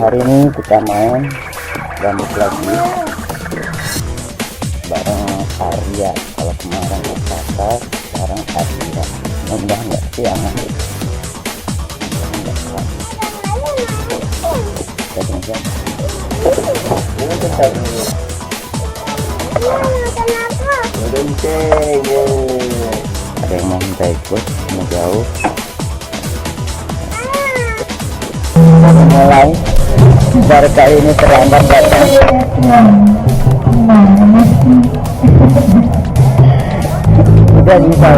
Hari ini kita main gambut lagi bareng Arya. Kalau kemarin Osaka, sekarang Arya. Mudah-mudahan nggak siangan. Ada yang mau minta ikut, mau jauh. Mulai baru kali ini terlambat datang. Udah bisa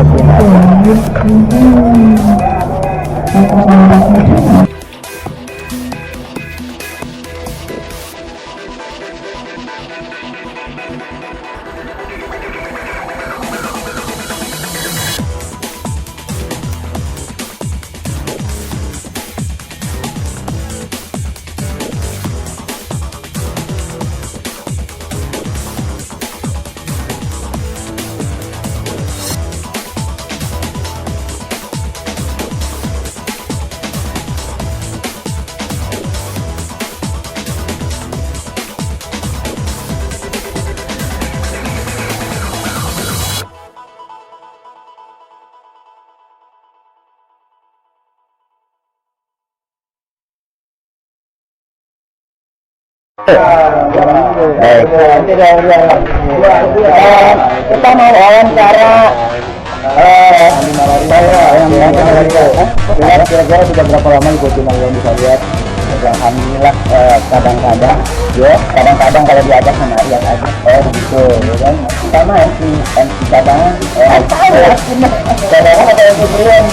kita mau wawancara kira-kira sudah berapa lama ikutin yang bisa lihat. Alhamdulillah, kadang-kadang kalau diajak sama Arya aja gitu kan, sama MC cadangan cadangan atau MC pilihan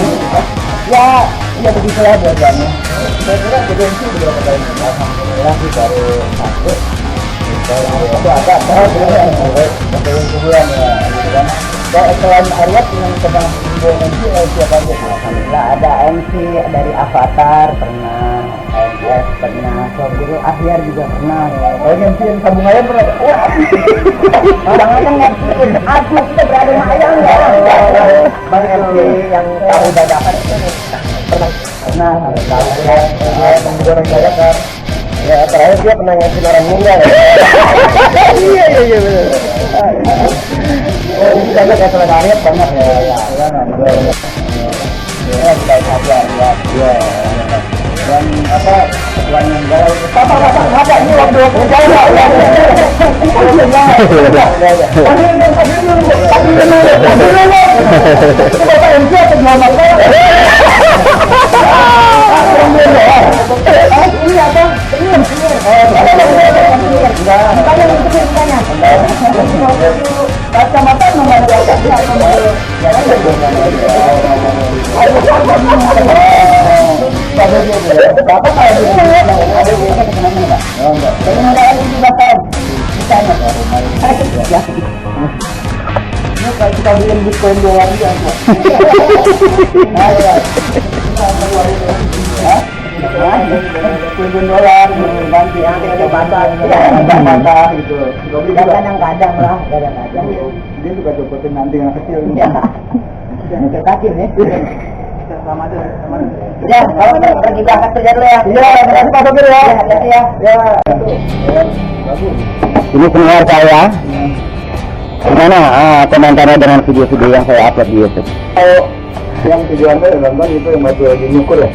ya begitulah biasanya. Saya kira jadi MC beberapa kali, alhamdulillah sih baru satu. Itu agak yang sebulan ya kan. Selain Arya yang sedang MC siapa aja? Alhamdulillah ada MC dari Avatar pernah, MF pernah, Sobiro Ahyar juga pernah. Oh MC yang Sabung Ayam pernah? Wah, kadang-kadang ngapain? Aduh, kita berada sama ayam ya. Bang MC yang tahu dadakan itu pernah. Tahu ya, orang saya kan. Ya terakhir dia pernah ngasih orang mulia ya. Iya benar. Oh kita ada kata Arya banyak ya kita saja ya. Dan apa yang galau apa ini waktu galau ya. Kacamata membantu kalau kita bikin Bitcoin dolar juga. Bitcoin dolar nanti ada pasar, gitu. Kadang-kadang lah, kadang-kadang. Dia juga dapetin nanti yang kecil. Yang kecil nih. Sama aja. Ya, kalau pergi berangkat kerja dulu ya. Iya, terima kasih Pak Sopir ya. Ya. Ini pendengar saya. Gimana komentarnya dengan video-video yang saya upload di YouTube? Oh, yang video Anda yang nonton itu yang masih lagi nyukur ya?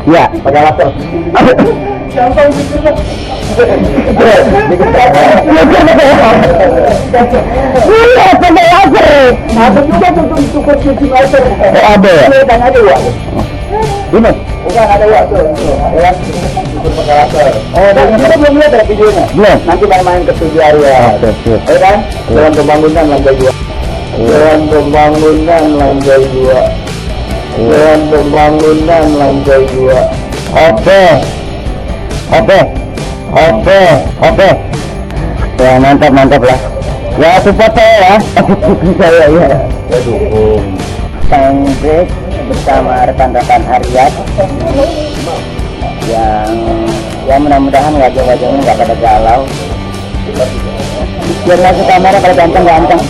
Iya. Pakai laser. Gampang gitu lah. Iya, pakai laser. Ada juga untuk cukur cuci laser. Ada ya? Dan ada ya? Ini? Bukan ada ya tuh. Ada yang cukur pakai laser. Oh, Dan kita belum lihat ya videonya? Belum. Nanti main ke studio Arya. Ya kan? Dewan Pembangunan lantai 2. Dewan Pembangunan lantai 2. Dewan Pembangunan lantai 2. Oke. Ya mantap lah. Ya support saya ya. Saya ya. Ya dukung. Tangbreak bersama rekan-rekan Arya yang ya mudah-mudahan wajah-wajahnya nggak pada galau. Biar masuk kamera kalau ganteng-ganteng.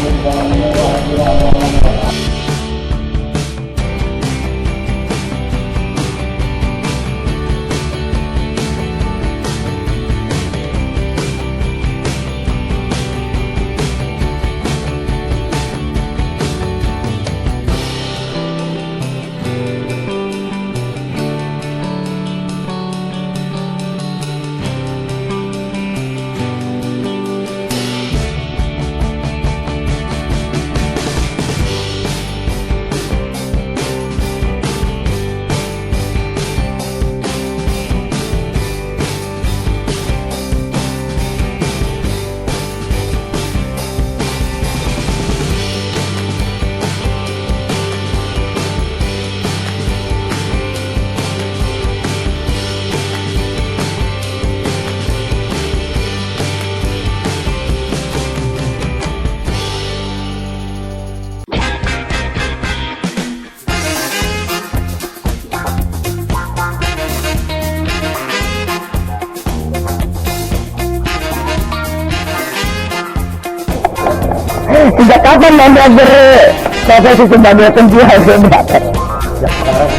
Sejak kapan Anda berprofesi sebagai penjual jembatan?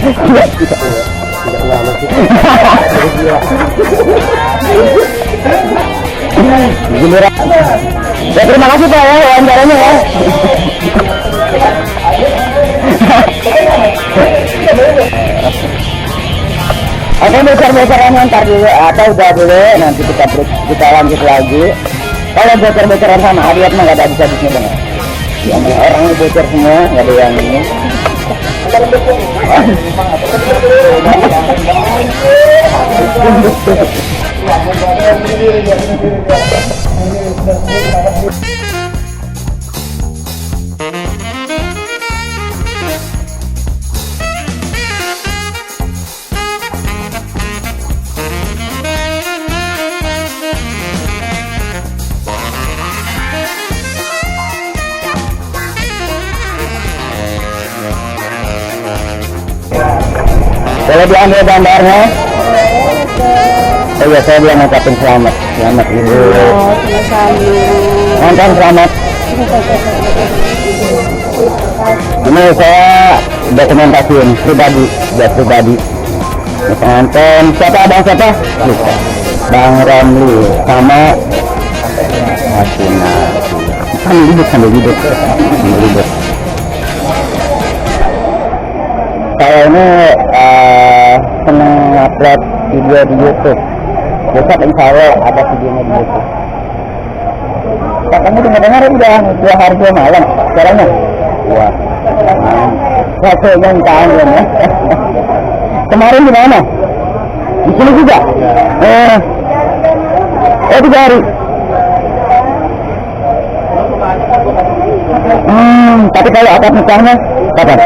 Tidak lama sih. Giliran. Ya terima kasih Pak ya wawancaranya ya. Oke bocoran-bocorannya ntar dulu atau udah dulu nanti kita lanjut lagi. Kalau bocor-bocoran sama Ariat mah gak ada habis-habisnya banget. Ya, orangnya bocor semua, gak ada yang ini. Boleh diambil gambarnya? Oh iya, saya bilang ngucapin selamat ibu. Nonton selamat. Ini saya dokumentasiin pribadi, nonton siapa abang siapa? Lupa. Bang Romli sama Asina. Sambil hidup. Saya ini senang upload video di YouTube. Besok insya Allah ada videonya di YouTube. Kamu dengar udah 2 hari 2 malam caranya? Wah, rasanya kangen ya. Kemarin di mana? Di sini juga? Oh 3 hari. Tapi kalau akad nikahnya kapan?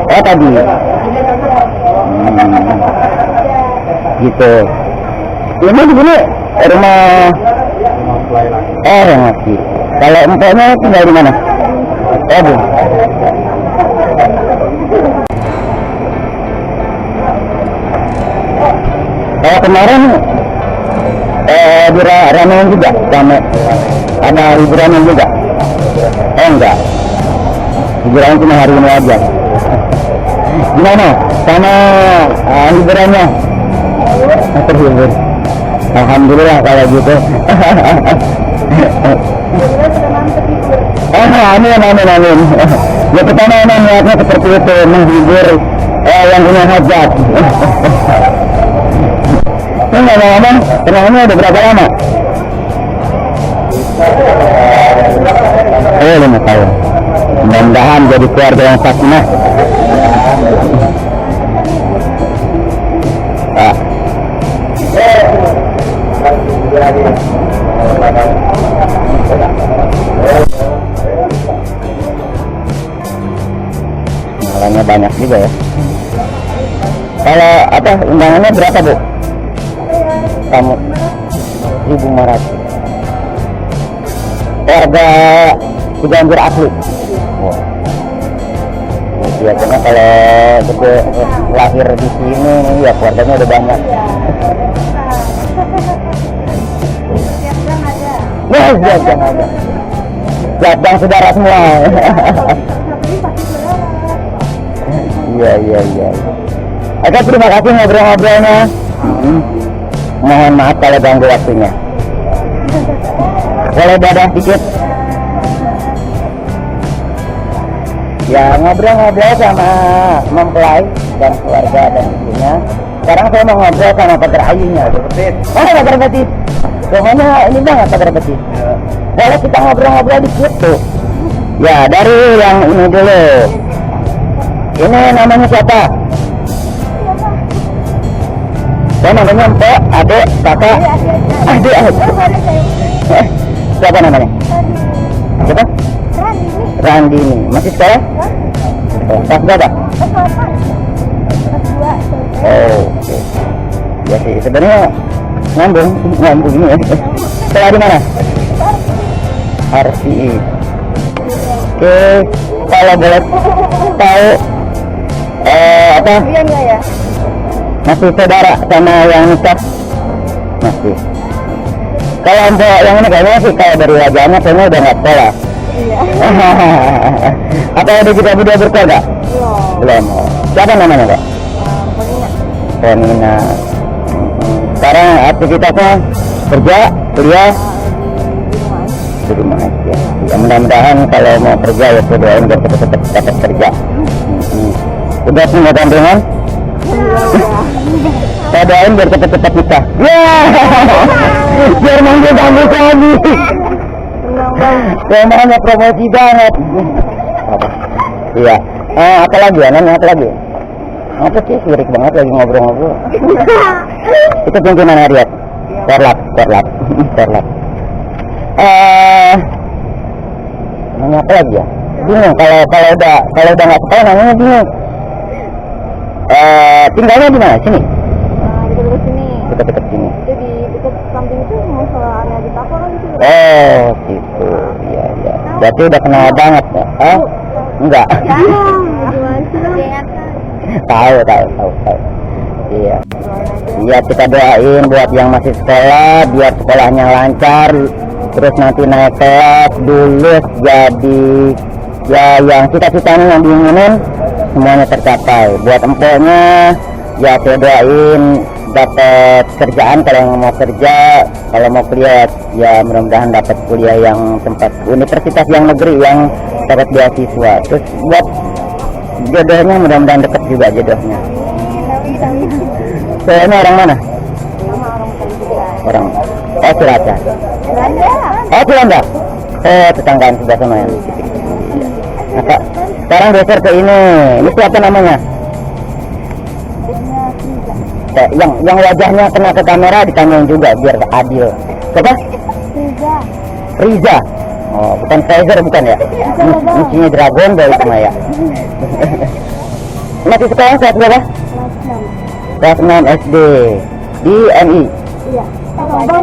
Oh tadi. Gitu. Ini di sini rumah laki. Kalau empoknya tinggal di mana? Bu. Kemarin ramean juga, rame. Ada hiburan juga. Enggak. Hiburan cuma hari ini aja. Gimana? Sama hiburannya? Terhibur. Alhamdulillah kalau gitu. Amin. Ya pertama niatnya seperti itu, menghibur yang punya hajat. Ini ngomong-ngomong, kenalnya udah berapa lama? 5 tahun. Mudah-mudahan jadi keluarga yang sakinah. Kenalannya banyak juga ya. Kalau undangannya berapa Bu? Kamu 1.500. Warga Ciganjur asli. Wow. Biasanya kalau gede lahir di sini ya keluarganya udah banyak. Ya, siap ada. Siap bang saudara semua. Iya. Oke, terima kasih ngobrol-ngobrolnya. Mohon maaf kalau ganggu waktunya. Boleh dadah dikit. Ya ngobrol-ngobrol sama mempelai dan keluarga dan istrinya. Sekarang saya mau ngobrol sama Pater Ayunya. Pater Betis. Pokoknya ini banget Pater Betis. Boleh kita ngobrol-ngobrol dikit tuh. Ya dari yang ini dulu. Ini namanya siapa? Saya namanya Mpok, adik, kakak. Adik. Siapa namanya? Siapa? Randini. Masih sekolah? Kelas berapa? Oh, oke. Ya sih, sebenarnya nyambung ini ya. Sekolah di mana? RCI. Oke, kalau boleh tahu apa? Masih saudara sama yang nikah? Masih. Kalau untuk yang ini kayaknya sih kalau dari wajahnya kayaknya udah nggak sekolah. Iya. Apa ada juga berdua berkeluarga? Belum. Belum. Siapa namanya kak? Pokoknya Femina. Sekarang aktivitasnya kerja, kuliah, di rumah aja. di rumah aja. Ya, mudah-mudahan kalau mau kerja ya saya doain biar cepat-cepat dapat kerja. Udah punya gandengan? Saya doain biar cepat-cepat nikah. Ya, biar manggil kamu kami. Semuanya promosi banget. Apa? Iya. Apa lagi ya? Nanya apa lagi? Apa sih sirik banget lagi ngobrol-ngobrol. Itu pimpinan harian. Korlap. Nanya apa lagi ya? Bingung kalau udah nggak sekolah namanya bingung. Tinggalnya di mana? Sini. Dekat sini. Dekat sini. Itu di dekat samping itu musola area di Tapo kan itu. Oh, gitu. Iya. Berarti udah kenal banget ya? Enggak. Gimana sih? Tahu. Iya. Iya, kita doain buat yang masih sekolah biar sekolahnya lancar, terus nanti naik kelas, lulus jadi ya yang cita-citanya yang diinginin semuanya tercapai. Buat empoknya ya saya doain dapat kerjaan kalau yang mau kerja, kalau mau kuliah ya mudah-mudahan dapat kuliah yang tempat universitas yang negeri yang dapat beasiswa. Terus buat jodohnya mudah-mudahan dekat juga jodohnya. Soalnya orang mana? Sama orang tadi juga. Orang Cilacap. Belanda. Cilandak. Tetanggaan sebelah sana yang. Nah, Kak, sekarang geser ke ini. Ini siapa namanya? Yang wajahnya kena ke kamera ditanyain juga biar adil. Siapa? Riza. Oh, bukan Fraser bukan ya? Muncinya Dragon Ball sama ya. Masih sekolah saat berapa? Kelas 6 SD di MI. Iya. Tahu.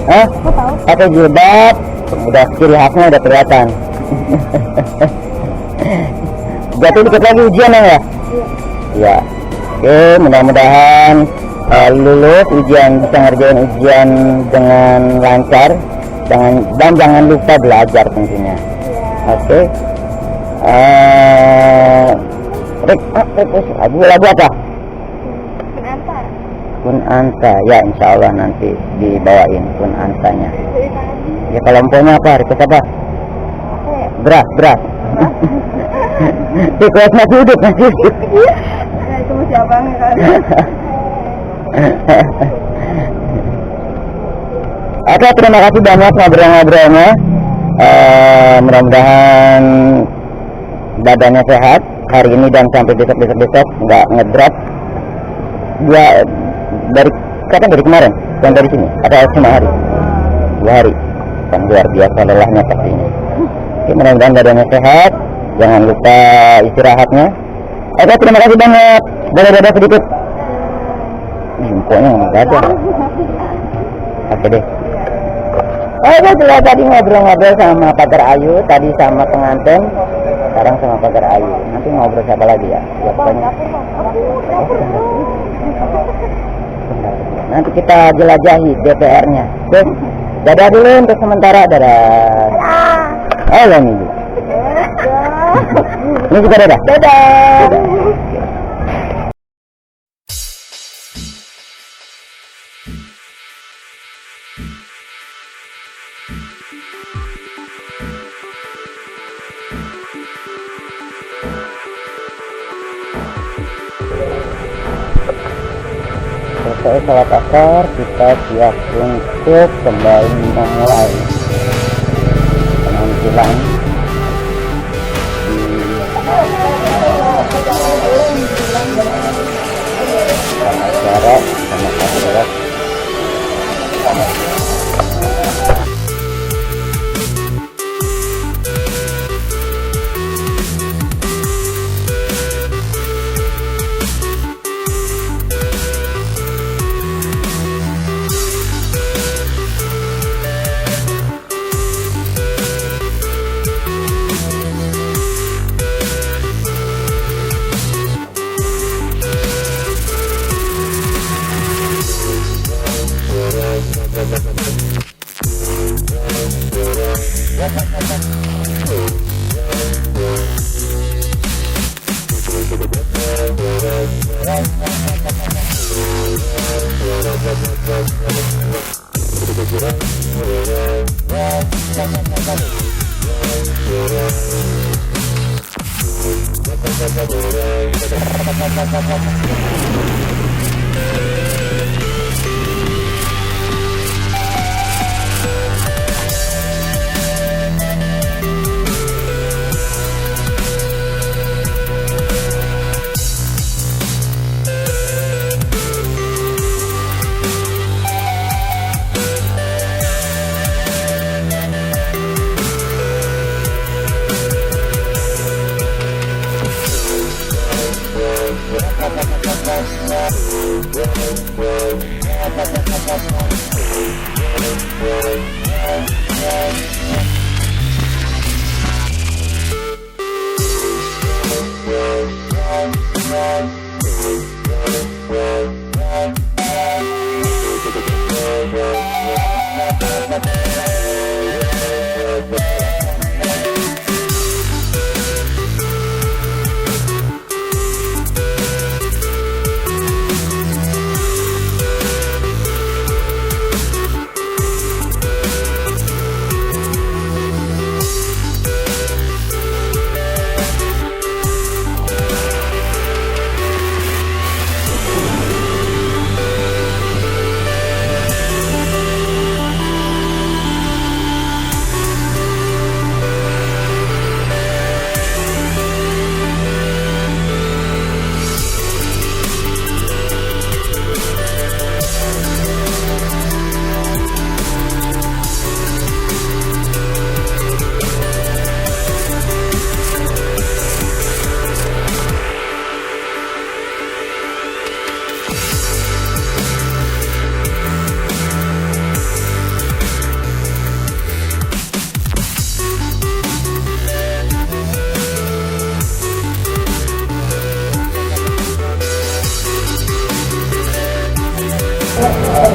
Hah? Aku tahu. Pakai jilbab, udah ciri khasnya udah kelihatan. Berarti dikit lagi ujian ya? Iya. Oke, mudah-mudahan lulus ujian, bisa ngerjain ujian dengan lancar, jangan lupa belajar tentunya. Oke. Lagu apa? Kun Anta, ya insya Allah nanti dibawain Kun Antanya. Ya kalau empoknya apa? Request apa? Beras. Request masih hidup. Itu masih abang kan. Oke, terima kasih banyak ngobrol-ngobrolnya. Mudah-mudahan badannya sehat hari ini dan sampai besok nggak ngedrop. Dia dari kemarin dan dari sini ada cuma hari 2 hari kan luar biasa lelahnya pastinya. Oke, mudah-mudahan badannya sehat, jangan lupa istirahatnya. Oke, terima kasih banyak. Boleh sedikit jempolnya nggak ada. Oke deh. Oke, setelah tadi ngobrol-ngobrol sama Pagar Ayu, tadi sama pengantin, sekarang sama Pagar Ayu. Nanti ngobrol siapa lagi ya? Ya pokoknya. Nanti kita jelajahi DPR-nya. Oke, dadah dulu untuk sementara, dadah. Oh, ini juga. Ini juga dadah. Dadah. Selesai sholat asar, kita siap untuk kembali memulai penampilan di acara sama akhirat.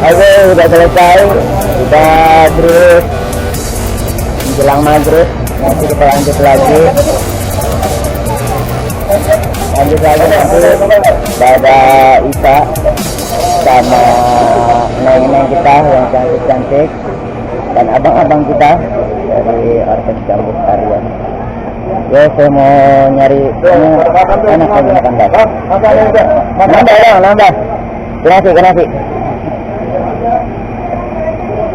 Oke, udah selesai. Kita terus menjelang maghrib, nanti kita lanjut lagi nanti pada Isa sama neng-neng kita yang cantik-cantik dan abang-abang kita dari Orkes Gambus Arya. Ya, saya mau nyari enak lagi makan bakar. Nambah. Kenapa?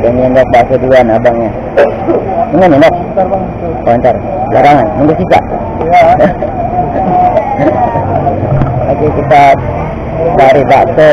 Yang nyendak bakso duluan abangnya. Ini nyendak. Komentar. Larangan. Nunggu sisa. Oke, kita cari bakso.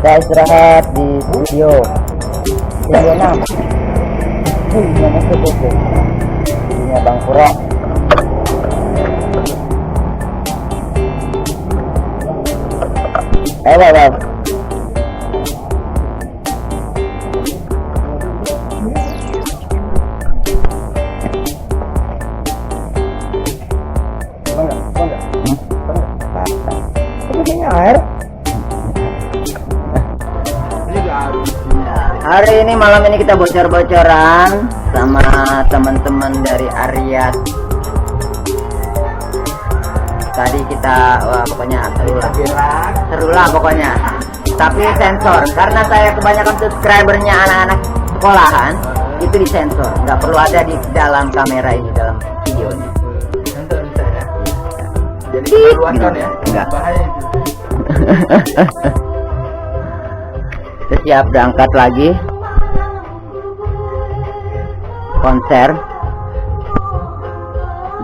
Kita istirahat di studio 6. Ini masuk. Ini Bang Pura. Bang. Air. Hari ini malam ini kita bocor-bocoran sama teman-teman dari Aryat. Tadi kita pokoknya seru lah pokoknya. Tapi sensor karena saya kebanyakan subscribernya anak-anak sekolahan, itu disensor. Nggak perlu ada di dalam kamera ini, dalam video ini. Jadi keluarkan ya. Enggak. Bahaya itu. Kita siap berangkat lagi konser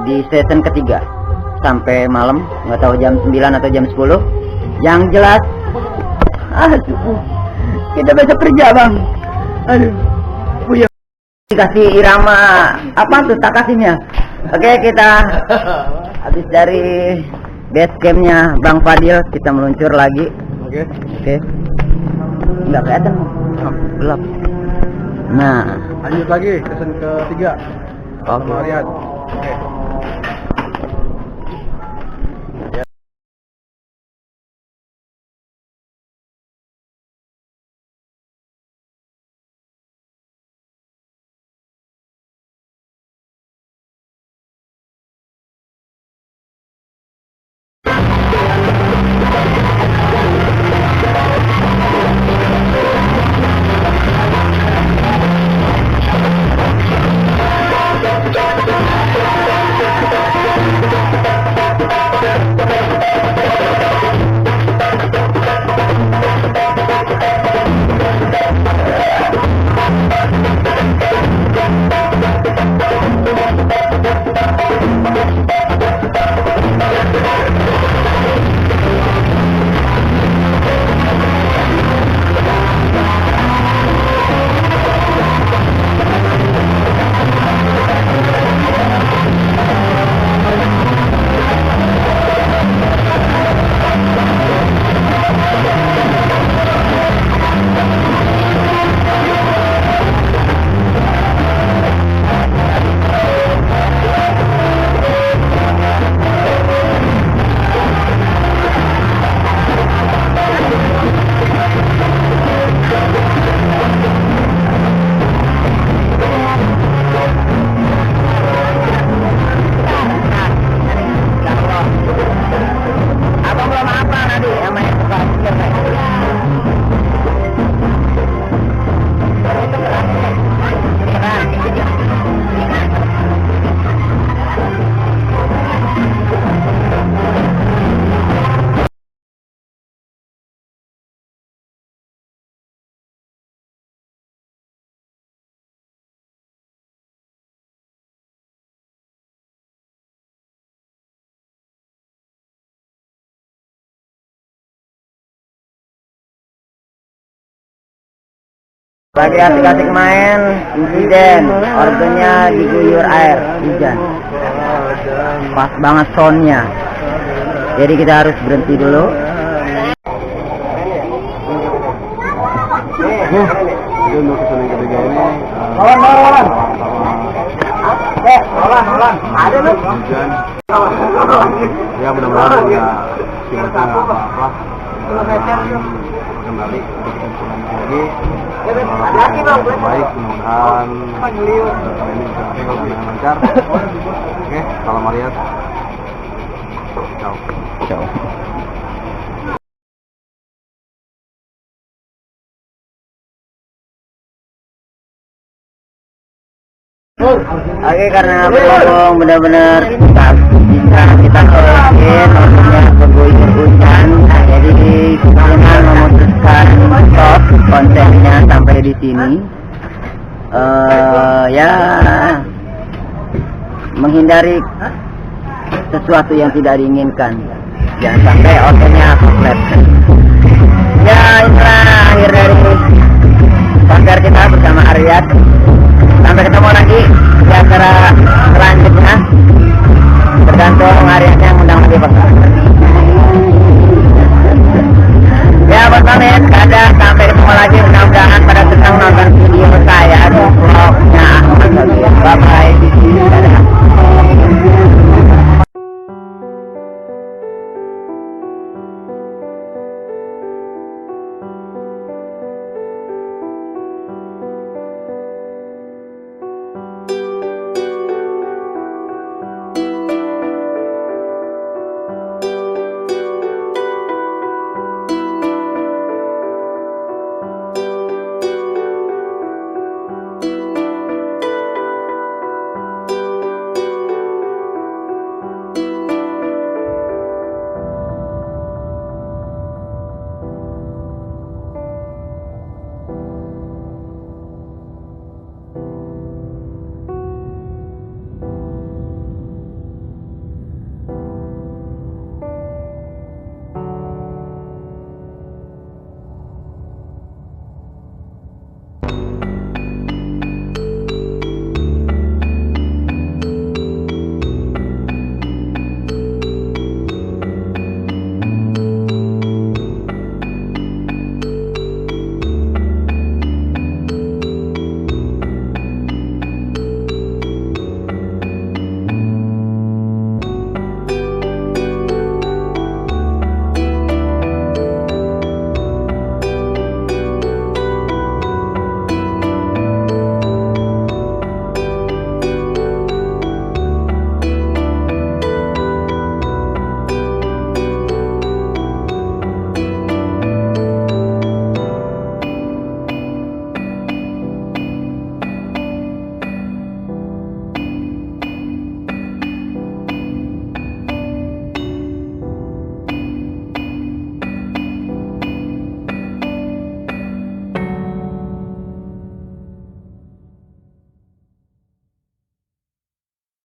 di season ketiga. sampai malam, nggak tahu jam 9 atau jam 10. Yang jelas, aduh, kita besok kerja bang. Aduh, punya dikasih irama apa tuh takasihnya. Oke, kita habis dari base campnya Bang Fadil, kita meluncur lagi. Oke. Nggak kelihatan, gelap. Nah, Lanjut lagi, season ketiga. Sama Aryan. Oke. Lagi asik-asik main, insiden, organnya diguyur air, hujan. Pas banget soundnya. Jadi kita harus berhenti dulu. Jadi untuk season ketiga ini Lawan. Ada lu. hujan. Ya mudah-mudahan ya cuaca nggak apa-apa. Kembali untuk kita pulang lagi. Baik, mudah-mudahan ini bisa berjalan dengan lancar. Oke, salam Aryan. Ciao. Oke, karena berhubung benar-benar bisa kita terusin waktunya berguyur hujan, jadi kita memutuskan stop kontennya sampai di sini. Ya, menghindari sesuatu yang tidak diinginkan, jangan sampai outnya komplit. Ya, inilah akhir dari konser kita bersama Aryan. Sampai ketemu lagi di acara selanjutnya, tergantung Aryan yang undang lagi Pak.